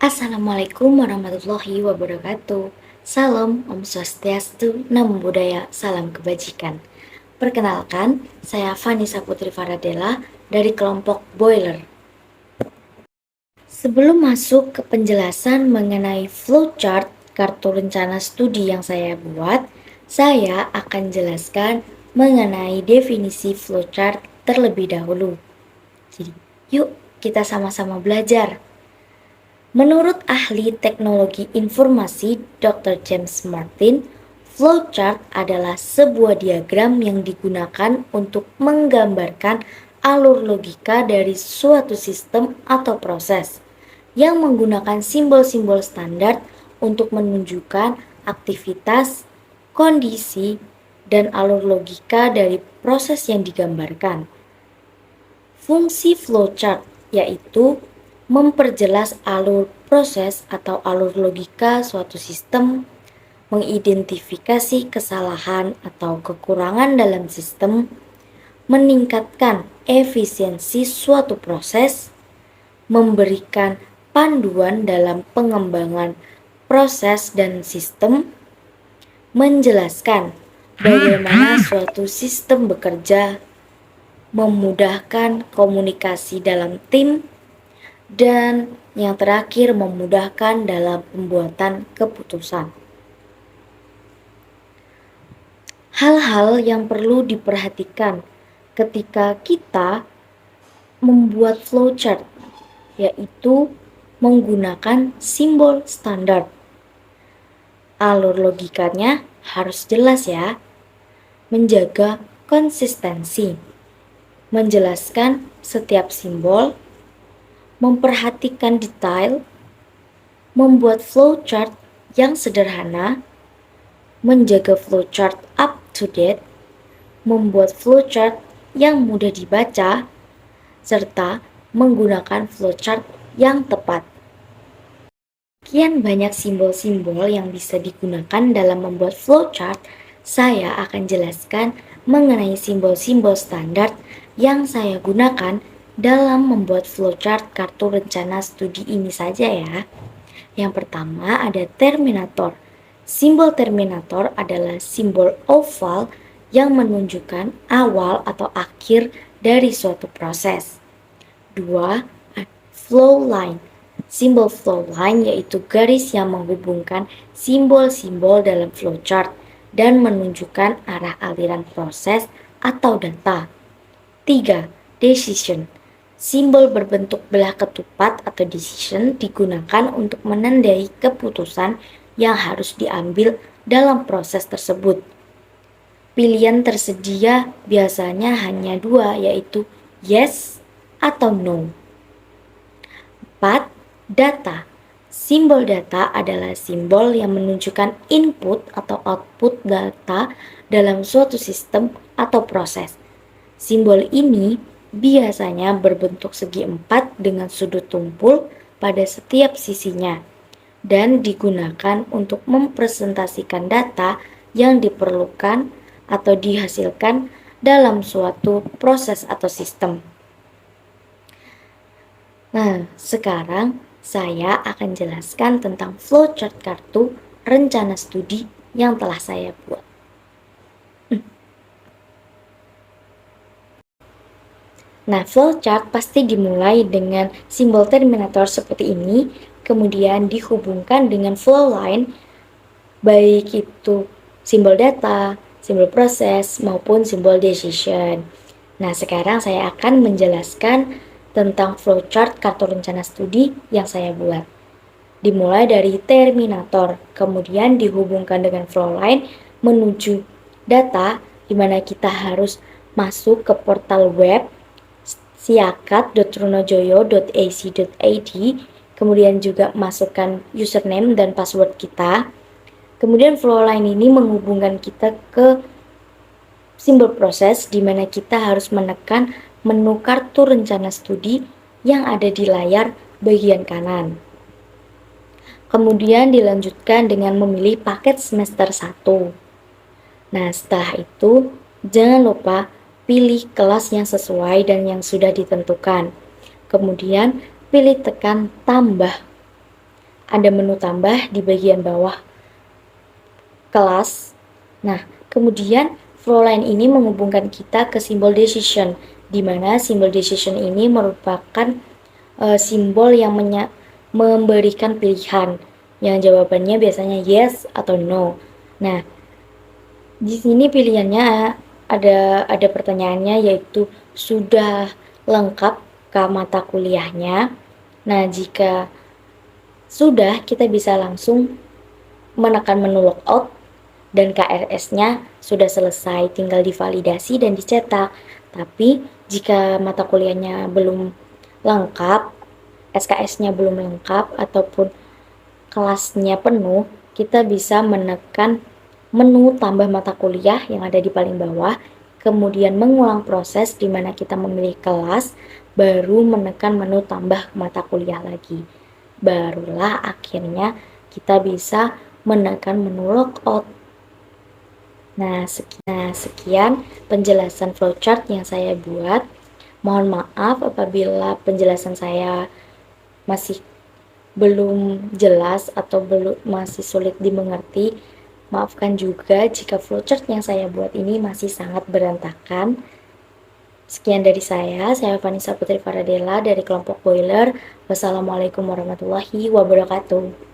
Assalamualaikum warahmatullahi wabarakatuh. Salam Om Swastiastu, Namo Buddhaya, salam kebajikan. Perkenalkan, saya Vanessa Putri Faradela dari kelompok Boiler. Sebelum masuk ke penjelasan mengenai flowchart kartu rencana studi yang saya buat, saya akan jelaskan mengenai definisi flowchart terlebih dahulu. Jadi, yuk kita sama-sama belajar. Menurut ahli teknologi informasi Dr. James Martin, flowchart adalah sebuah diagram yang digunakan untuk menggambarkan alur logika dari suatu sistem atau proses yang menggunakan simbol-simbol standar untuk menunjukkan aktivitas, kondisi, dan alur logika dari proses yang digambarkan. Fungsi flowchart yaitu memperjelas alur proses atau alur logika suatu sistem, mengidentifikasi kesalahan atau kekurangan dalam sistem, meningkatkan efisiensi suatu proses, memberikan panduan dalam pengembangan proses dan sistem, menjelaskan bagaimana suatu sistem bekerja, memudahkan komunikasi dalam tim, dan yang terakhir memudahkan dalam pembuatan keputusan. Hal-hal yang perlu diperhatikan ketika kita membuat flowchart yaitu menggunakan simbol standar. Alur logikanya harus jelas ya. Menjaga konsistensi. Menjelaskan setiap simbol, memperhatikan detail, membuat flowchart yang sederhana, menjaga flowchart up to date, membuat flowchart yang mudah dibaca, serta menggunakan flowchart yang tepat. Sekian banyak simbol-simbol yang bisa digunakan dalam membuat flowchart. Saya akan jelaskan mengenai simbol-simbol standar yang saya gunakan dalam membuat flowchart kartu rencana studi ini saja ya. Yang pertama ada terminator. Simbol terminator adalah simbol oval yang menunjukkan awal atau akhir dari suatu proses. 2. Flow line. Simbol flow line yaitu garis yang menghubungkan simbol-simbol dalam flowchart dan menunjukkan arah aliran proses atau data. 3. Decision. Simbol berbentuk belah ketupat atau decision digunakan untuk menandai keputusan yang harus diambil dalam proses tersebut. Pilihan tersedia biasanya hanya dua, yaitu yes atau no. 4. Data. Simbol data adalah simbol yang menunjukkan input atau output data dalam suatu sistem atau proses. Simbol ini biasanya berbentuk segi empat dengan sudut tumpul pada setiap sisinya dan digunakan untuk mempresentasikan data yang diperlukan atau dihasilkan dalam suatu proses atau sistem. Nah, sekarang saya akan jelaskan tentang flowchart kartu rencana studi yang telah saya buat. Nah, flowchart pasti dimulai dengan simbol terminator seperti ini, kemudian dihubungkan dengan flow line, baik itu simbol data, simbol proses, maupun simbol decision. Nah, sekarang saya akan menjelaskan tentang flowchart kartu rencana studi yang saya buat. Dimulai dari terminator, kemudian dihubungkan dengan flow line menuju data, di mana kita harus masuk ke portal web siakat.trunojoyo.ac.id, kemudian juga masukkan username dan password kita. Kemudian flow line ini menghubungkan kita ke simbol proses, di mana kita harus menekan menu kartu rencana studi yang ada di layar bagian kanan. Kemudian dilanjutkan dengan memilih paket semester 1. Nah, setelah itu jangan lupa pilih kelas yang sesuai dan yang sudah ditentukan. Kemudian pilih tekan tambah. ada menu tambah di bagian bawah kelas. Nah, kemudian flow line ini menghubungkan kita ke simbol decision, di mana simbol decision ini merupakan simbol yang memberikan pilihan, yang jawabannya biasanya yes atau no. Nah, di sini pilihannya ada pertanyaannya, yaitu sudah lengkap ke mata kuliahnya. Nah, jika sudah, kita bisa langsung menekan menu logout dan KRS-nya sudah selesai, tinggal divalidasi dan dicetak. Tapi jika mata kuliahnya belum lengkap, SKS-nya belum lengkap ataupun kelasnya penuh, kita bisa menekan menu tambah mata kuliah yang ada di paling bawah, kemudian mengulang proses di mana kita memilih kelas, baru menekan menu tambah mata kuliah lagi. Barulah akhirnya kita bisa menekan menu logout. Nah, sekian penjelasan flowchart yang saya buat. Mohon maaf apabila penjelasan saya masih belum jelas atau masih sulit dimengerti. Maafkan juga jika flowchart yang saya buat ini masih sangat berantakan. Sekian dari saya Vanessa Putri Faradela dari kelompok Boiler. Wassalamualaikum warahmatullahi wabarakatuh.